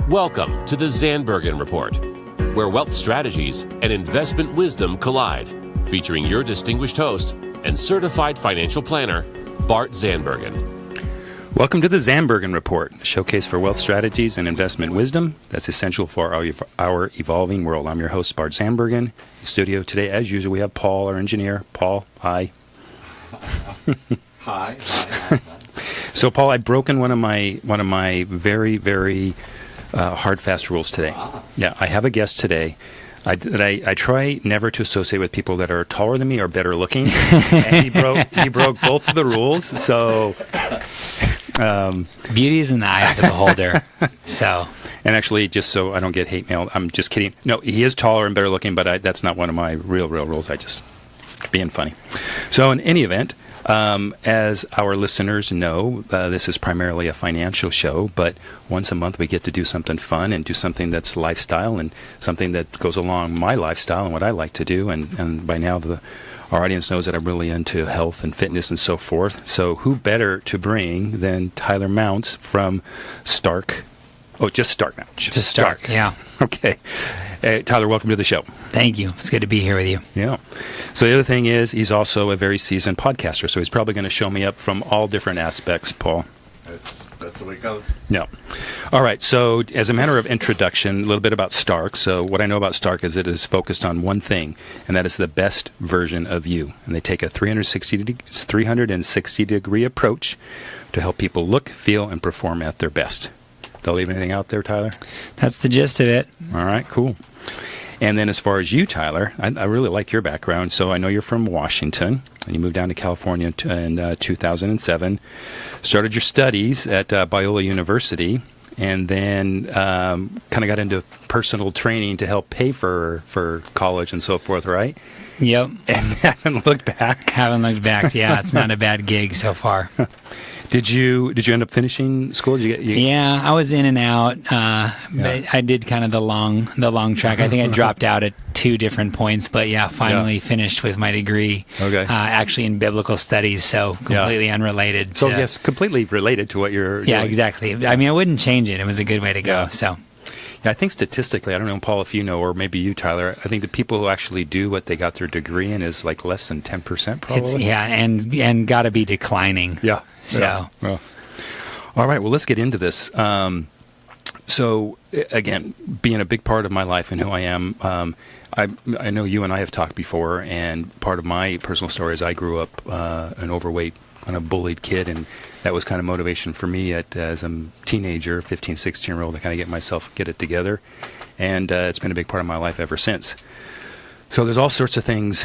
Welcome to the Zandbergen Report, where wealth strategies and investment wisdom collide, featuring your distinguished host and certified financial planner, Bart Zandbergen. Welcome to the Zandbergen Report, the showcase for wealth strategies and investment wisdom that's essential for our evolving world. I'm your host, Bart Zandbergen. In the studio today, as usual, we have Paul, our engineer. Paul, hi. Hi. So, Paul, I've broken one of my very, very hard, fast rules today. Yeah, I have a guest today. I try never to associate with people that are taller than me or better looking. And he broke both of the rules. So, beauty is in the eye of the beholder. So, and actually, just so I don't get hate mail, I'm just kidding. No, he is taller and better looking, but that's not one of my real rules. I just being funny. So, in any event. As our listeners know, this is primarily a financial show, but once a month we get to do something fun and do something that's lifestyle and something that goes along my lifestyle and what I like to do. And by now our audience knows that I'm really into health and fitness and so forth. So who better to bring than Tyler Mounts from Stark? Oh, just Stark now. Just Stark, yeah. Okay. Tyler, welcome to the show. Thank you. It's good to be here with you. Yeah. So the other thing is he's also a very seasoned podcaster, so he's probably going to show me up from all different aspects, Paul. That's the way it goes. Yeah. All right. So as a matter of introduction, a little bit about Stark. So what I know about Stark is it is focused on one thing, and that is the best version of you. And they take a 360-degree approach to help people look, feel, and perform at their best. Did I leave anything out there, Tyler? That's the gist of it. All right, cool. And then as far as you, Tyler, I really like your background. So I know you're from Washington, and you moved down to California in 2007, started your studies at Biola University, and then kind of got into personal training to help pay for college and so forth, right? Yep. And haven't looked back. Haven't looked back. Yeah, it's not a bad gig so far. Did you end up finishing school? Yeah, I was in and out, but I did kind of the long track. I think I dropped out at 2 different points, but finally finished with my degree. Okay. Actually in biblical studies, so completely unrelated. So yes, completely related to what you're doing. Yeah, exactly. I mean, I wouldn't change it. It was a good way to go. So. Yeah, I think statistically, I don't know, Paul, if you know, or maybe you, Tyler, I think the people who actually do what they got their degree in is like less than 10%, probably. And got to be declining. Yeah. So. Yeah. All right, well, let's get into this. So, again, being a big part of my life and who I am, I know you and I have talked before, and part of my personal story is I grew up an overweight, kind of bullied kid, and that was kind of motivation for me as a teenager, 15, 16-year-old, to kind of get it together. And it's been a big part of my life ever since. So there's all sorts of things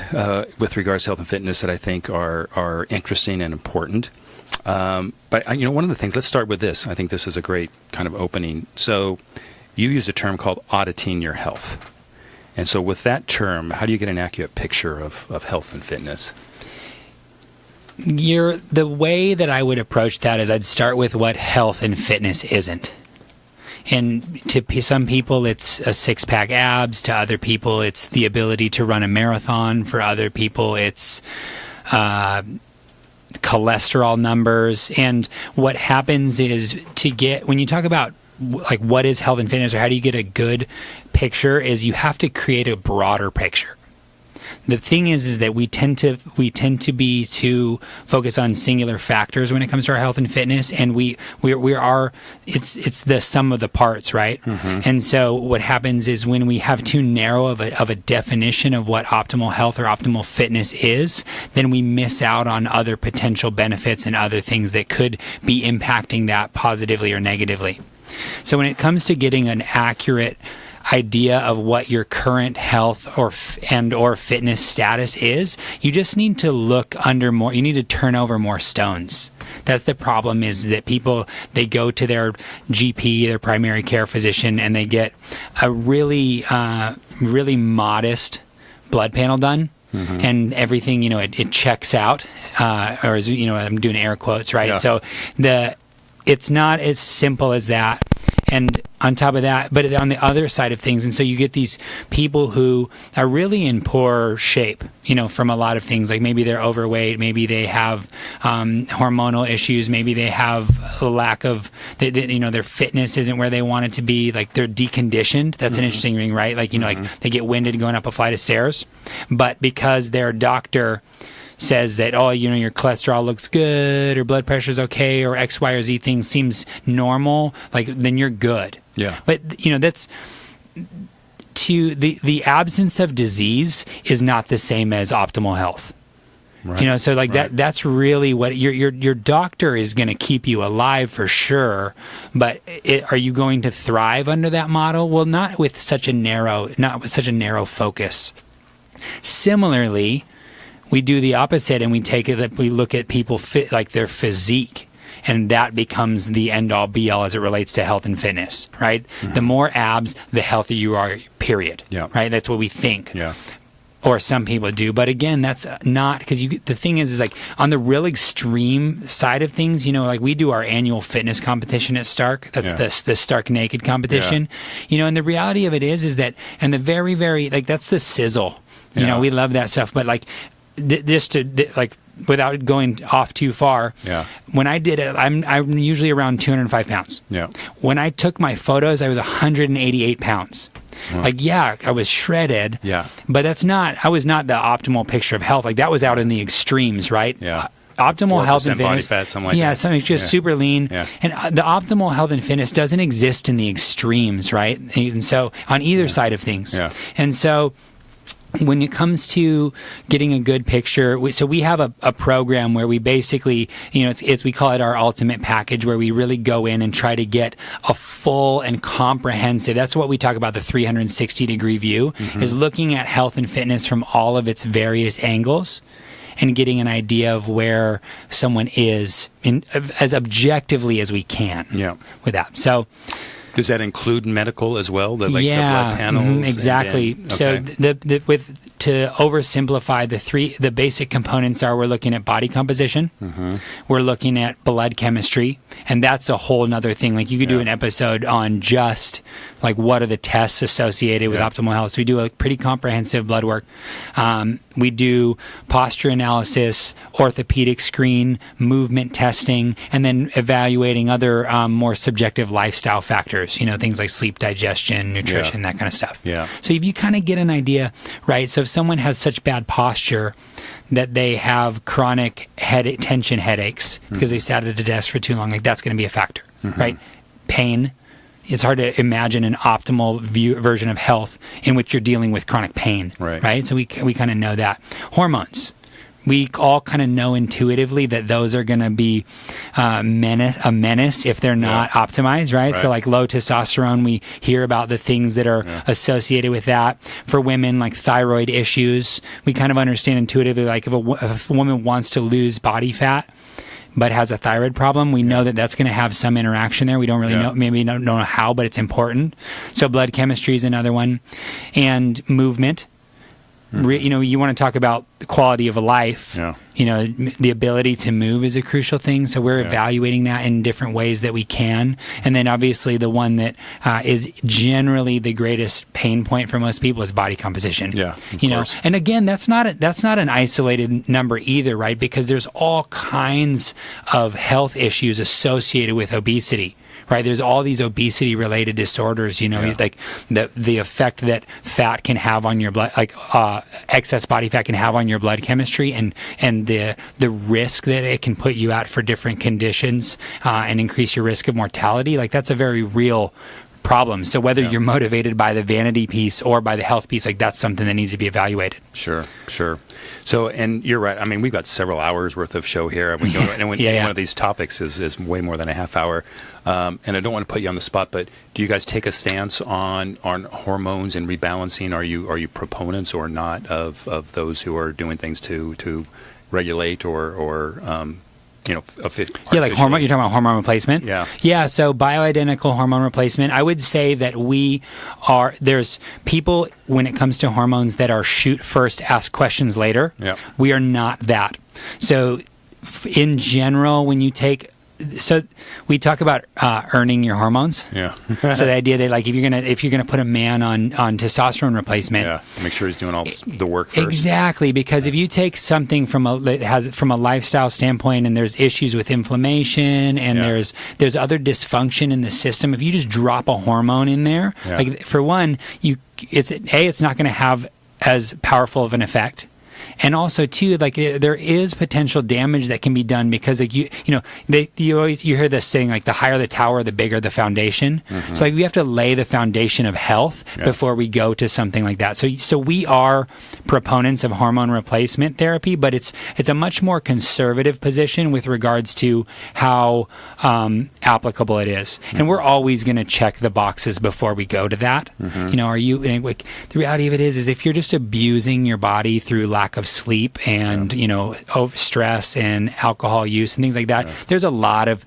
with regards to health and fitness that I think are interesting and important. But one of the things, let's start with this. I think this is a great kind of opening. So you use a term called auditing your health. And so with that term, how do you get an accurate picture of health and fitness? The way that I would approach that is I'd start with what health and fitness isn't. And to some people, it's a 6-pack abs. To other people, it's the ability to run a marathon. For other people, it's cholesterol numbers. And what happens is when you talk about like what is health and fitness or how do you get a good picture, is you have to create a broader picture. The thing is that we tend to be too focused on singular factors when it comes to our health and fitness, and it's the sum of the parts, right? Mm-hmm. And so what happens is when we have too narrow of a definition of what optimal health or optimal fitness is, then we miss out on other potential benefits and other things that could be impacting that positively or negatively. So when it comes to getting an accurate idea of what your current health or fitness status is, you just need to look under more. You need to turn over more stones. That's the problem, is that people, they go to their GP, their primary care physician, and they get a really modest blood panel done. Mm-hmm. And everything, it checks out, or I'm doing air quotes, right? Yeah. So it's not as simple as that. And on top of that, but on the other side of things, and so you get these people who are really in poor shape, from a lot of things. Like maybe they're overweight, maybe they have hormonal issues, maybe they have a lack of, their fitness isn't where they want it to be. Like they're deconditioned. That's an interesting thing, right? Like, like they get winded going up a flight of stairs, but because their doctor says that, your cholesterol looks good or blood pressure's okay or X, Y, or Z thing seems normal, like then you're good. Yeah. But, that's to the absence of disease is not the same as optimal health. Right. So like that's really what your doctor is going to keep you alive for sure, but are you going to thrive under that model? Well, not with such a narrow focus. Similarly, we do the opposite and we look at people fit like their physique, and that becomes the end all be all as it relates to health and fitness, right? Mm-hmm. The more abs, the healthier you are, period. Yeah. Right? That's what we think. Yeah. Or some people do, but again, that's not, because the thing is like on the real extreme side of things, like we do our annual fitness competition at Stark. That's the Stark Naked competition. Yeah. And the reality of it is that, and the very, very, like that's the sizzle. We love that stuff, but like just to like without going off too far. Yeah. When I did it, I'm usually around 205 pounds. Yeah. When I took my photos, I was 188 pounds. Like, I was shredded. Yeah. But I was not the optimal picture of health. Like that was out in the extremes, right? Yeah. Optimal health and fitness. Body fat, something like that. Something just super lean. Yeah. And the optimal health and fitness doesn't exist in the extremes, right? And so on either side of things. Yeah. And so when it comes to getting a good picture, we have a program where we basically, we call it our ultimate package, where we really go in and try to get a full and comprehensive, that's what we talk about, the 360-degree view, is looking at health and fitness from all of its various angles and getting an idea of where someone is as objectively as we can with that. So does that include medical as well? The blood panels? Exactly. Okay. So to oversimplify, the basic components are, we're looking at body composition, we're looking at blood chemistry, and that's a whole nother thing. Like you could do an episode on just like what are the tests associated with optimal health. So we do a pretty comprehensive blood work. We do posture analysis, orthopedic screen, movement testing, and then evaluating other more subjective lifestyle factors, things like sleep, digestion, nutrition, that kind of stuff. Yeah. So if you kind of get an idea, right? So if someone has such bad posture that they have chronic tension headaches because they sat at a desk for too long, like that's going to be a factor, right? Pain. It's hard to imagine an optimal version of health in which you're dealing with chronic pain, right? So we kind of know that. Hormones. We all kind of know intuitively that those are going to be a menace if they're not optimized, right? So like low testosterone, we hear about the things that are associated with that. For women, like thyroid issues, we kind of understand intuitively, like if a woman wants to lose body fat but has a thyroid problem, we know that that's going to have some interaction there. We don't really know, maybe don't know how, but it's important. So blood chemistry is another one. And movement. You want to talk about the quality of a life. The ability to move is a crucial thing. So we're evaluating that in different ways that we can. And then obviously the one that is generally the greatest pain point for most people is body composition. And again, that's not an isolated number either, right? Because there's all kinds of health issues associated with obesity. Right, there's all these obesity-related disorders, like the effect that fat can have on your blood, like excess body fat can have on your blood chemistry, and the risk that it can put you at for different conditions and increase your risk of mortality. Like that's a very real problem. So whether you're motivated by the vanity piece or by the health piece, like that's something that needs to be evaluated. Sure. So, and you're right. I mean, we've got several hours worth of show here. We go, and one of these topics is way more than a half hour. And I don't want to put you on the spot, but do you guys take a stance on hormones and rebalancing? Are you proponents or not of those who are doing things to regulate or like hormone. You're talking about hormone replacement. Yeah. So bioidentical hormone replacement. I would say that there's people when it comes to hormones that are shoot first, ask questions later. We are not that. So in general, when you take so we talk about earning your hormones. Yeah. So the idea that like if you're gonna put a man on testosterone replacement, Yeah. Make sure he's doing all the work first. exactly, because if you take something from a lifestyle standpoint, and there's issues with inflammation, and Yeah. there's other dysfunction in the system, if you just drop a hormone in there, Yeah. like for one, it's not going to have as powerful of an effect. And also, too, like there is potential damage that can be done because, like you hear this saying like the higher the tower, the bigger the foundation. Mm-hmm. So like we have to lay the foundation of health before we go to something like that. So we are proponents of hormone replacement therapy, but it's a much more conservative position with regards to how applicable it is. Mm-hmm. And we're always going to check the boxes before we go to that. Mm-hmm. You know, are you like the reality of it is if you're just abusing your body through lack of sleep and over stress and alcohol use and things like that, there's a lot of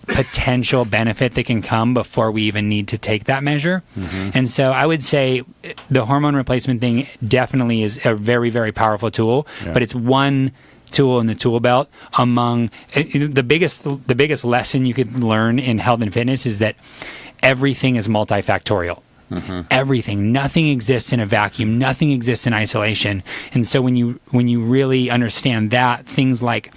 potential benefit that can come before we even need to take that measure. Mm-hmm. And so I would say the hormone replacement thing definitely is a very, very powerful tool, but it's one tool in the tool belt among the biggest lesson you could learn in health and fitness is that everything is multifactorial. Mm-hmm. Everything, nothing exists in a vacuum, nothing exists in isolation. And so when you really understand that, things like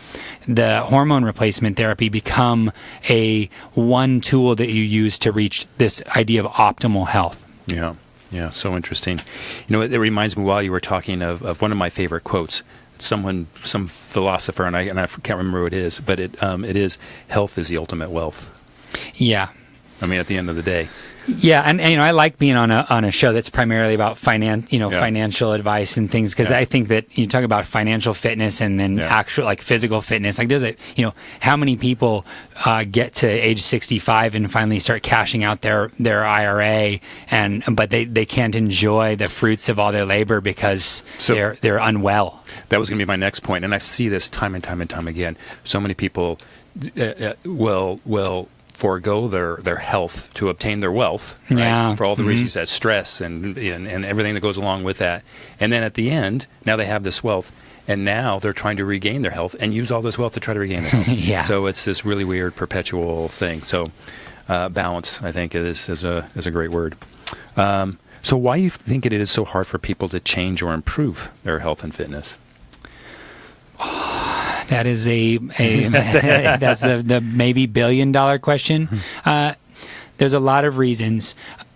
the hormone replacement therapy become a one tool that you use to reach this idea of optimal health. Yeah. Yeah. So interesting. It reminds me while you were talking of one of my favorite quotes. Some philosopher, and I can't remember who it is, but it is health is the ultimate wealth. Yeah. I mean, at the end of the day. Yeah, and I like being on a show that's primarily about financial advice and things, because I think that you talk about financial fitness and then actual like physical fitness. Like there's how many people get to age 65 and finally start cashing out their IRA but they can't enjoy the fruits of all their labor because they're unwell. That was going to be my next point, and I see this time and time and time again. So many people will forego their health to obtain their wealth, right? Yeah. For all the reasons that stress and everything that goes along with that. And then at the end, now they have this wealth, and now they're trying to regain their health and use all this wealth to try to regain their health. Yeah. So it's this really weird perpetual thing. So balance, I think, is a great word. So why do you think it is so hard for people to change or improve their health and fitness? That is that's the maybe $1 billion question. There's a lot of reasons.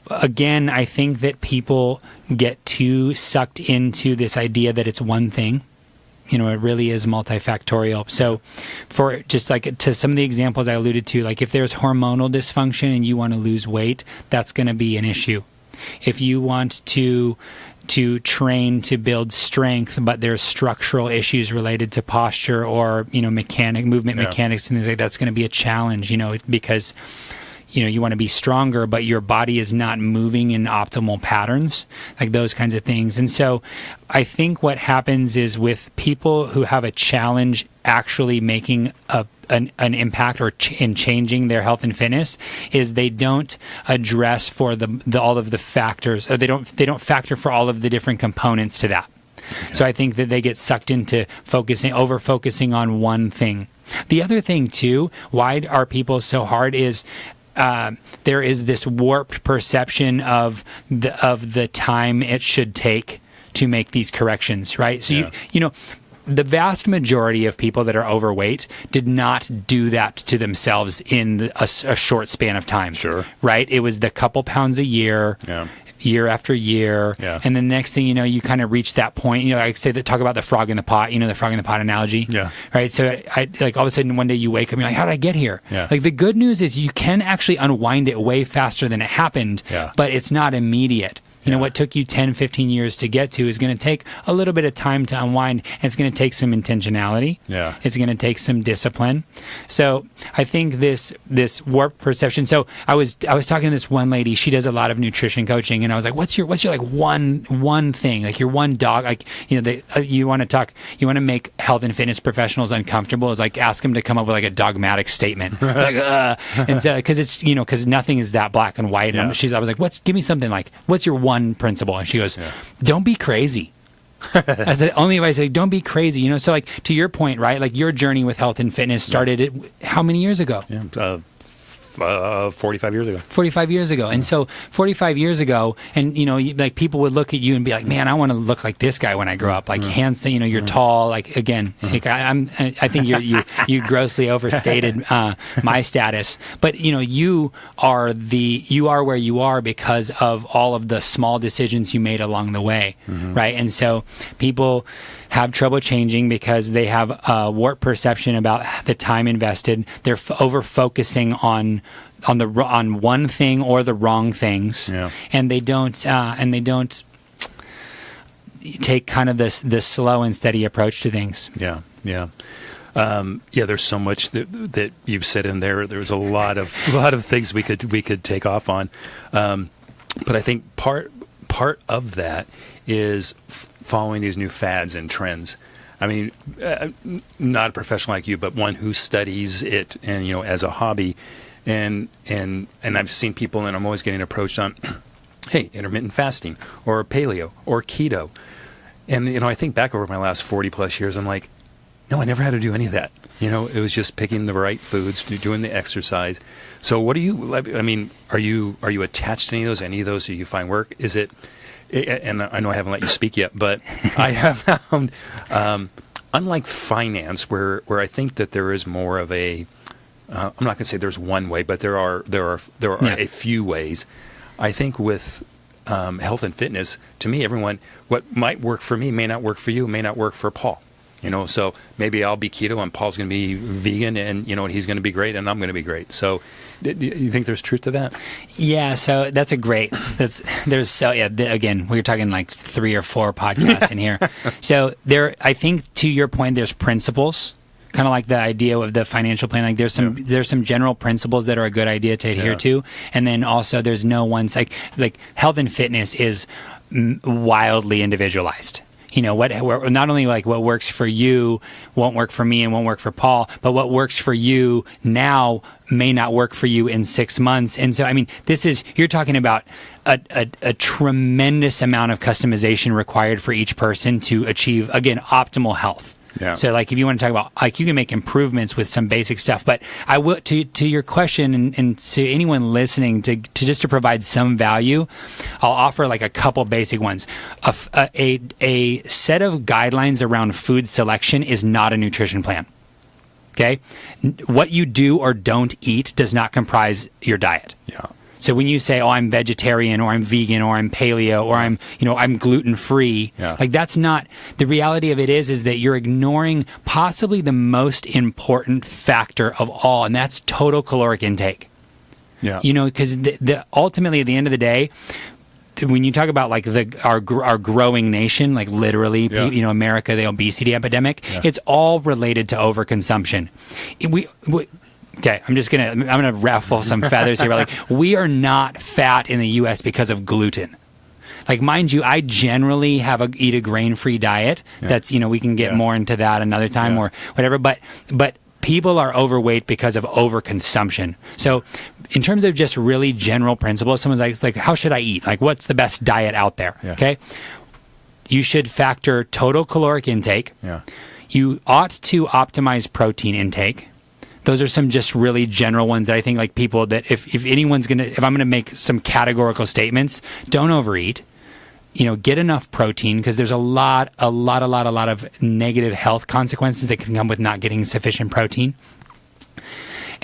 Again, I think that people get too sucked into this idea that it's one thing. It really is multifactorial. So for just like to some of the examples I alluded to, like if there's hormonal dysfunction and you want to lose weight, that's going to be an issue. If you want to train to build strength, but there's structural issues related to posture or movement mechanics and things like that's going to be a challenge. Because you want to be stronger, but your body is not moving in optimal patterns, like those kinds of things. And so I think what happens is with people who have a challenge actually making an impact in changing their health and fitness is they don't address for all of the factors, or they don't factor for all of the different components to that. Okay. So I think that they get sucked into over focusing on one thing. The other thing too, why are people so hard is there is this warped perception of the time it should take to make these corrections, right? So the vast majority of people that are overweight did not do that to themselves in a short span of time. Sure. Right? It was the couple pounds a year. Yeah. Year after year, and the next thing you know, you kind of reach that point. I say that talk about the frog in the pot. The frog in the pot analogy. Yeah. Right. So I like all of a sudden one day you wake up and you're like, how did I get here? Yeah. Like the good news is you can actually unwind it way faster than it happened. Yeah. But it's not immediate. What took you 10, 15 years to get to is going to take a little bit of time to unwind. And it's going to take some intentionality. Yeah. It's going to take some discipline. So I think this warped perception. So I was talking to this one lady. She does a lot of nutrition coaching, and I was like, "What's your like one thing, like your one dog? Like you want to make health and fitness professionals uncomfortable? Is like ask them to come up with like a dogmatic statement, and so because it's because nothing is that black and white. And I was like, give me something like what's your one principle? And she goes, don't be crazy. That's the only advice. Like, don't be crazy. So like to your point, right? Like your journey with health and fitness started how many years ago? 45 years ago. 45 years ago. And so 45 years ago, and like people would look at you and be like, man, I want to look like this guy when I grow up. Like handsome, you're tall. Like again, like I think you grossly overstated my status. But you are where you are because of all of the small decisions you made along the way, right? And so people have trouble changing because they have a warped perception about the time invested. They're over focusing on one thing or the wrong things, and they don't take kind of this slow and steady approach to things. There's so much that you've said in there. There's a lot of things we could take off on, but I think part of that is following these new fads and trends. I mean, not a professional like you, but one who studies it and as a hobby, and I've seen people, and I'm always getting approached on, hey, intermittent fasting or paleo or keto, and I think back over my last 40 plus years, I'm like, no, I never had to do any of that. It was just picking the right foods, doing the exercise. So what do you? I mean, are you attached to any of those? Any of those do you find work? Is it? And I know I haven't let you speak yet, but I have found, unlike finance, where I think that there is more of a, I'm not going to say there's one way, but there are a few ways. I think with health and fitness, to me, what might work for me may not work for you, may not work for Paul. So maybe I'll be keto and Paul's going to be vegan, and he's going to be great and I'm going to be great. So do you think there's truth to that? Yeah. So that's again, we're talking like 3 or 4 podcasts in here. So I think to your point, there's principles, kind of like the idea of the financial plan. Like there's some general principles that are a good idea to adhere to. And then also there's no one's like health and fitness is wildly individualized. Not only like what works for you won't work for me and won't work for Paul, but what works for you now may not work for you in 6 months. And so, I mean, you're talking about a tremendous amount of customization required for each person to achieve, again, optimal health. Yeah. So like if you want to talk about like you can make improvements with some basic stuff, but I will to your question and to anyone listening to provide some value, I'll offer like a couple basic ones. A set of guidelines around food selection is not a nutrition plan. Okay? What you do or don't eat does not comprise your diet. Yeah. So when you say, "Oh, I'm vegetarian, or I'm vegan, or I'm paleo, or I'm gluten free," like that's not the reality of it. Is that you're ignoring possibly the most important factor of all, and that's total caloric intake. Yeah. Because ultimately at the end of the day, when you talk about like our growing nation, like literally, America, the obesity epidemic, it's all related to overconsumption. Okay, I'm gonna ruffle some feathers here. But like, we are not fat in the U.S. because of gluten. Like, mind you, I generally eat a grain-free diet. That's we can get more into that another time or whatever. But people are overweight because of overconsumption. So, in terms of just really general principles, someone's like, how should I eat? Like, what's the best diet out there? Yeah. Okay, you should factor total caloric intake. Yeah, you ought to optimize protein intake. Those are some just really general ones that I think like people that if I'm gonna make some categorical statements, don't overeat. Get enough protein because there's a lot of negative health consequences that can come with not getting sufficient protein.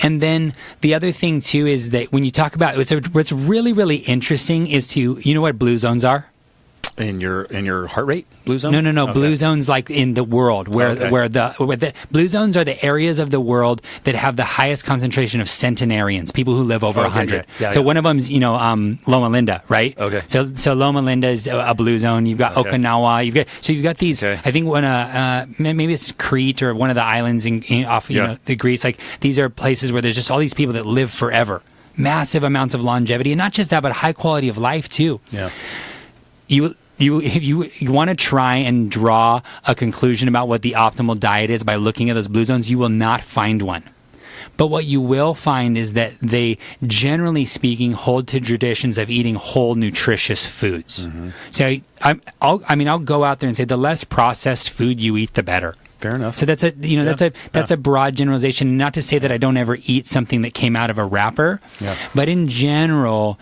And then the other thing too is that when you talk about what's really, really interesting is what blue zones are? In your heart rate, blue zone? No. Okay. Blue zones like in the world where the blue zones are the areas of the world that have the highest concentration of centenarians, people who live over 100. So one of them's Loma Linda, right? Okay. So Loma Linda is a blue zone. You've got Okinawa. You've got these. Okay. I think maybe it's Crete or one of the islands off the Greece. Like these are places where there's just all these people that live forever, massive amounts of longevity, and not just that, but high quality of life too. Yeah. If you want to try and draw a conclusion about what the optimal diet is by looking at those blue zones, you will not find one. But what you will find is that they, generally speaking, hold to traditions of eating whole, nutritious foods. So I'll go out there and say the less processed food you eat, the better. Fair enough. So that's a broad generalization. Not to say that I don't ever eat something that came out of a wrapper, but in general,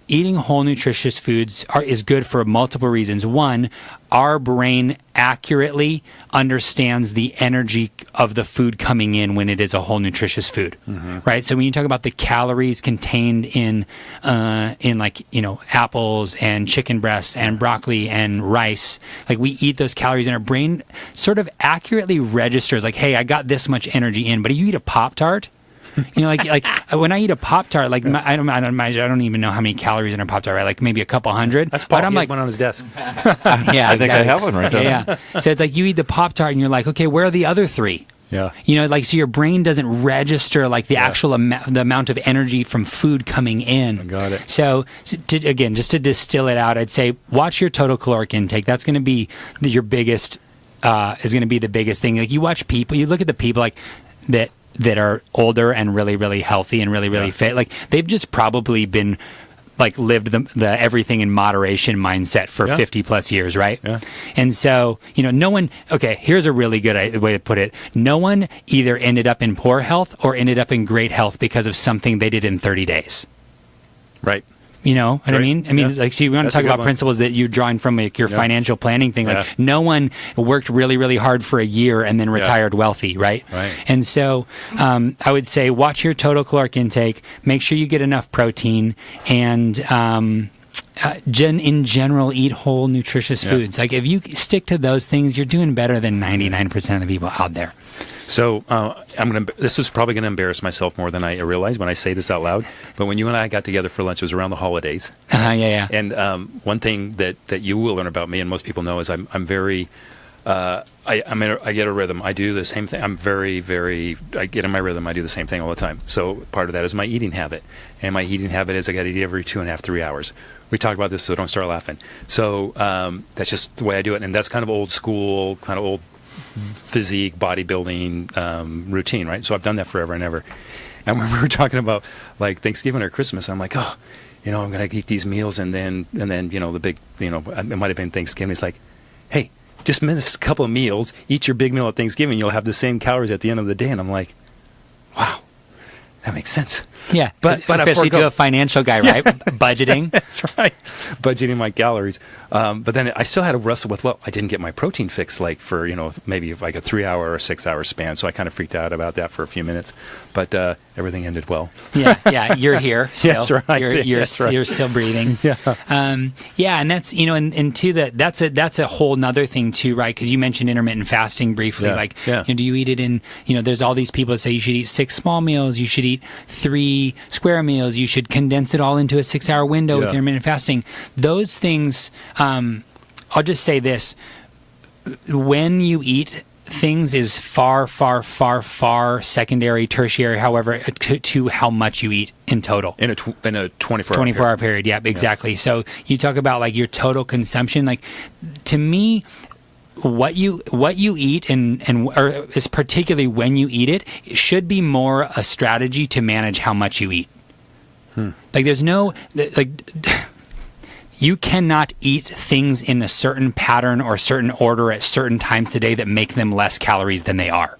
eating whole, nutritious foods is good for multiple reasons. One, our brain accurately understands the energy of the food coming in when it is a whole, nutritious food, right? So when you talk about the calories contained in like, apples and chicken breasts and broccoli and rice, like we eat those calories and our brain sort of accurately registers like, hey, I got this much energy in. But if you eat a Pop-Tart, like when I eat a Pop-Tart, like I don't even know how many calories in a Pop-Tart, right? Like maybe a couple hundred. That's Paul. But I'm like, one on his desk. Yeah, I think I have one right there. Yeah. So it's like you eat the Pop-Tart and you're like, okay, where are the other three? Yeah. So your brain doesn't register like the actual the amount of energy from food coming in. I got it. So just to distill it out, I'd say watch your total caloric intake. That's going to be your biggest. Is going to be the biggest thing. Like you watch people, you look at the people like that are older and really, really healthy and really, really fit. Like they've just probably been like lived the everything in moderation mindset for 50 plus years, right? Yeah. And so, no one, okay, here's a really good way to put it. No one either ended up in poor health or ended up in great health because of something they did in 30 days. Right. You know what I mean? Like, so you want to talk about principles that you're drawing from like your financial planning thing. Like, no one worked really, really hard for a year and then retired wealthy, right? Right. And so, I would say watch your total caloric intake. Make sure you get enough protein, and in general, eat whole, nutritious foods. Like, if you stick to those things, you're doing better than 99% of the people out there. So this is probably going to embarrass myself more than I realize when I say this out loud. But when you and I got together for lunch, it was around the holidays. Yeah. And one thing that you will learn about me, and most people know, is I'm very. I get a rhythm. I do the same thing. I'm very, very. I get in my rhythm. I do the same thing all the time. So part of that is my eating habit, and my eating habit is I got to eat every 2.5, 3 hours. We talked about this, so don't start laughing. So that's just the way I do it, and that's kind of old school, kind of old physique, bodybuilding routine, right? So I've done that forever and ever. And when we were talking about like Thanksgiving or Christmas, I'm like, I'm going to eat these meals, and then the big, it might have been Thanksgiving. It's like, hey, just miss a couple of meals, eat your big meal at Thanksgiving, you'll have the same calories at the end of the day. And I'm like, wow, that makes sense. Yeah, but especially to a financial guy, right? Budgeting. That's right. Budgeting my calories. But then I still had to wrestle with, I didn't get my protein fix like for, maybe like a 3 hour or 6 hour span. So I kind of freaked out about that for a few minutes. But everything ended well. Yeah, you're here still. That's right. You're still breathing. Yeah. And that's, and to that's a whole nother thing too, right? Because you mentioned intermittent fasting briefly. Do you eat it in, there's all these people that say you should eat 6 small meals, you should eat 3 square meals, you should condense it all into a 6 hour window with intermittent fasting. Those things, I'll just say this, when you eat things is far, far, far, far secondary, tertiary, however, to how much you eat in total. In a 24-hour period. Yeah, exactly. Yeah. So you talk about like your total consumption, like to me, what you eat or is particularly when you eat it should be more a strategy to manage how much you eat. Like there's no you cannot eat things in a certain pattern or certain order at certain times a day that make them less calories than they are.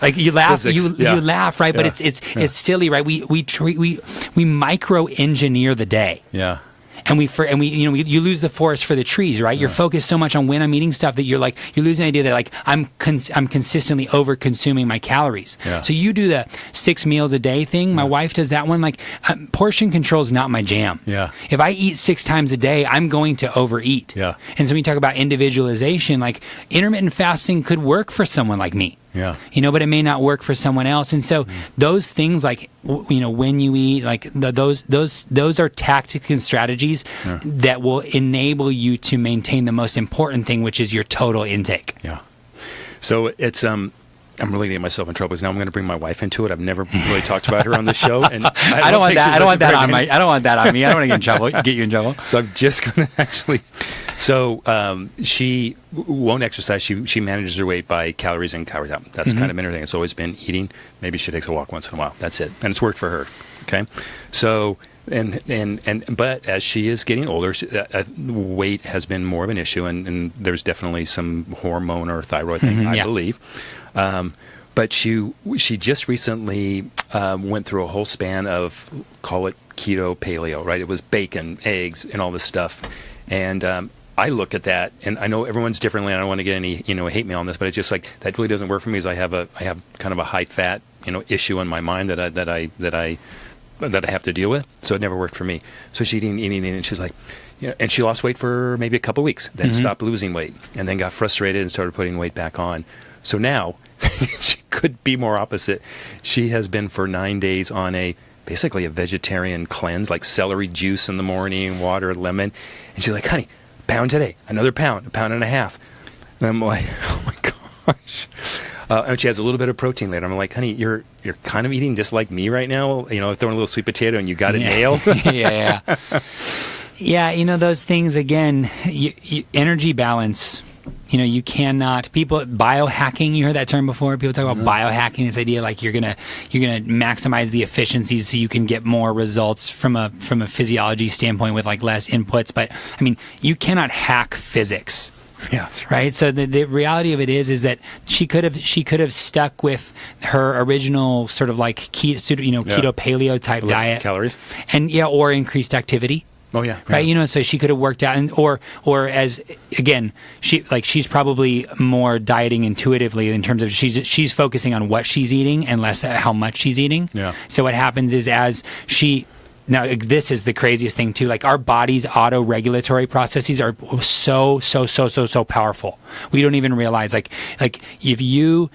Like you laugh, you laugh, right? But it's silly, right? We micro engineer the day. Yeah. And you lose the forest for the trees, right? You're focused so much on when I'm eating stuff that you're losing the idea that like I'm consistently over consuming my calories. Yeah. So you do the 6 meals a day thing. My wife does that one. Like portion control is not my jam. Yeah. If I eat 6 times a day, I'm going to overeat. Yeah. And so when you talk about individualization, like intermittent fasting could work for someone like me. Yeah. But it may not work for someone else. And so those things like, when you eat, like those are tactics and strategies that will enable you to maintain the most important thing, which is your total intake. Yeah. So it's, I'm really getting myself in trouble because now I'm going to bring my wife into it. I've never really talked about her on the show. And I don't want that on me. I don't want to get in trouble, get you in trouble. So I'm just going to actually So she won't exercise. She manages her weight by calories in, calories out. That's kind of been her thing. It's always been eating. Maybe she takes a walk once in a while. That's it, and it's worked for her. Okay, so but as she is getting older, weight has been more of an issue, and there's definitely some hormone or thyroid thing, I believe. But she just recently went through a whole span of, call it keto paleo, right? It was bacon, eggs, and all this stuff. And I look at that, and I know everyone's differently. I don't want to get any hate mail on this, but it's just like that really doesn't work for me. Is I have kind of a high fat issue in my mind that I have to deal with. So it never worked for me. So she's eating, and she's like, and she lost weight for maybe a couple of weeks, then stopped losing weight, and then got frustrated and started putting weight back on. So now she could be more opposite. She has been for 9 days on basically a vegetarian cleanse, like celery juice in the morning, water, lemon. And she's like, honey, pound today, another pound, a pound and a half. And I'm like, oh my gosh. And she has a little bit of protein later. I'm like, honey, you're kind of eating just like me right now. Throwing a little sweet potato and you got it nailed. Yeah. Yeah, those things, again, energy balance. You cannot, people, biohacking, you heard that term before? People talk about biohacking, this idea like you're gonna maximize the efficiencies so you can get more results from a physiology standpoint with like less inputs. But I mean, you cannot hack physics. Yeah, right. So the reality of it is that she could have stuck with her original sort of like keto paleo type less diet, calories, and or increased activity. Oh yeah, right. So she could have worked out, or as again, she's probably more dieting intuitively in terms of she's focusing on what she's eating and less how much she's eating. Yeah. So what happens is now, this is the craziest thing too. Like our body's auto-regulatory processes are so powerful. We don't even realize. Like if you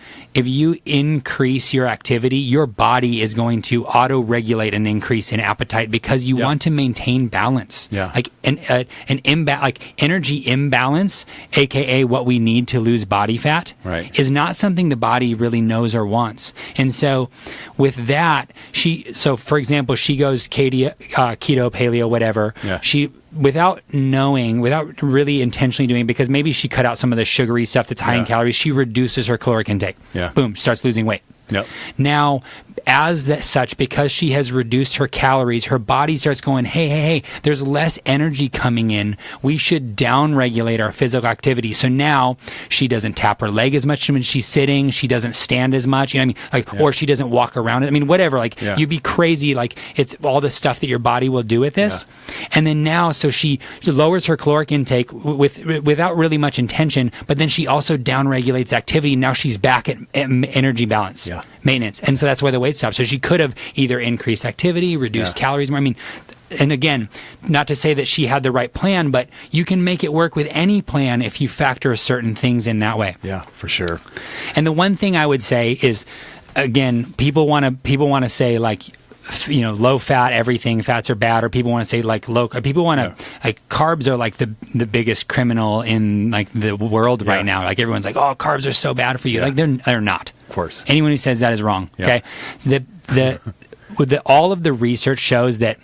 increase your activity, your body is going to auto-regulate an increase in appetite because you want to maintain balance. Yeah. Like like energy imbalance, aka what we need to lose body fat, right, is not something the body really knows or wants. And so, with that, for example, she goes keto, paleo, whatever. Yeah. She, without really intentionally doing, because maybe she cut out some of the sugary stuff that's high in calories, she reduces her caloric intake. Yeah. Boom, starts losing weight. Yep. Now, because she has reduced her calories, her body starts going, hey, there's less energy coming in. We should down-regulate our physical activity. So now she doesn't tap her leg as much when she's sitting. She doesn't stand as much. Or she doesn't walk around it. I mean, whatever. You'd be crazy. Like, it's all the stuff that your body will do with this. Yeah. And then now, so she lowers her caloric intake without really much intention, but then she also down-regulates activity. Now she's back at energy balance. Yeah. Maintenance. And so that's why the weight stops. So she could have either increased activity, reduced calories more. I mean, and again, not to say that she had the right plan, but you can make it work with any plan if you factor certain things in that way. Yeah, for sure. And the one thing I would say is, again, people want to say like, low fat, everything fats are bad, or people want to say like low. People want to like carbs are like the biggest criminal in like the world right now. Like everyone's like, oh, carbs are so bad for you. Like they're not. Of course. Anyone who says that is wrong. Okay. So all of the research shows that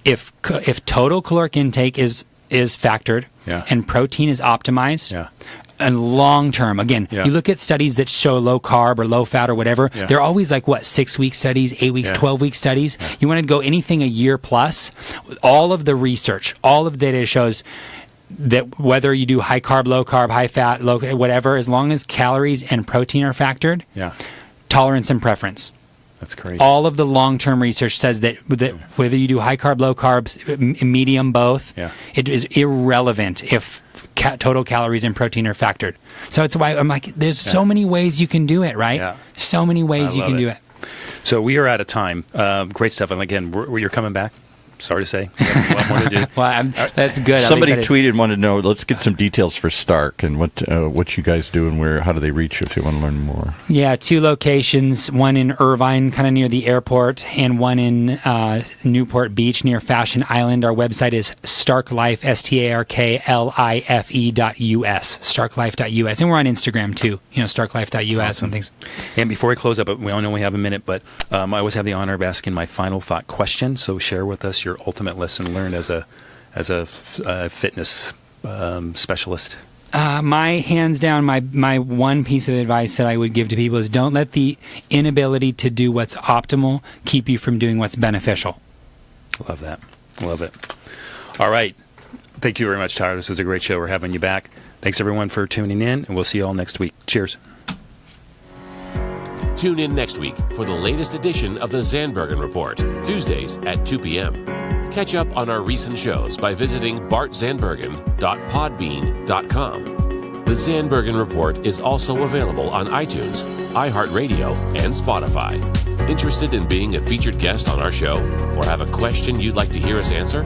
if total caloric intake is factored and protein is optimized. And long term, again, you look at studies that show low carb or low fat or whatever, they're always like 6-week studies, 8 weeks, 12-week studies. You want to go anything a year plus, all of the research, all of the data shows that whether you do high carb, low carb, high fat, low whatever, as long as calories and protein are factored, tolerance and preference. That's crazy. All of the long-term research says that whether you do high carb, low carbs, medium, both, it is irrelevant if total calories and protein are factored. So it's why I'm like, there's so many ways you can do it, right? Yeah. So many ways you can do it. So we are out of time. Great stuff. And again, you're coming back. Sorry to say. We have a lot more to do. Well, that's good. Somebody tweeted and wanted to know, let's get some details for Stark and what you guys do and how do they reach if they want to learn more? Yeah, 2 locations, one in Irvine, kind of near the airport, and one in Newport Beach near Fashion Island. Our website is starklife, StarkLife.us, starklife.us. And we're on Instagram too, starklife.us and things. And before we close up, we all know we have a minute, but I always have the honor of asking my final thought question. So share with us your ultimate lesson learned as a fitness specialist? My hands down, my one piece of advice that I would give to people is don't let the inability to do what's optimal keep you from doing what's beneficial. Love that. Love it. All right. Thank you very much, Tyler. This was a great show. We're having you back. Thanks, everyone, for tuning in, and we'll see you all next week. Cheers. Tune in next week for the latest edition of the Zandbergen Report, Tuesdays at 2 p.m. Catch up on our recent shows by visiting bartzandbergen.podbean.com. The Zandbergen Report is also available on iTunes, iHeartRadio, and Spotify. Interested in being a featured guest on our show or have a question you'd like to hear us answer?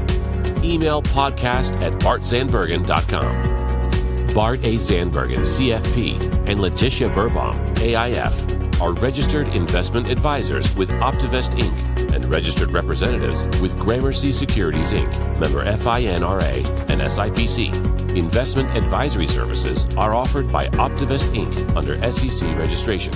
Email podcast@bartzandbergen.com. Bart A. Zandbergen, CFP, and Letitia Birbaum, AIF, are registered investment advisors with Optivest Inc. and registered representatives with Gramercy Securities Inc., member FINRA and SIPC. Investment advisory services are offered by Optivest Inc. under SEC registration.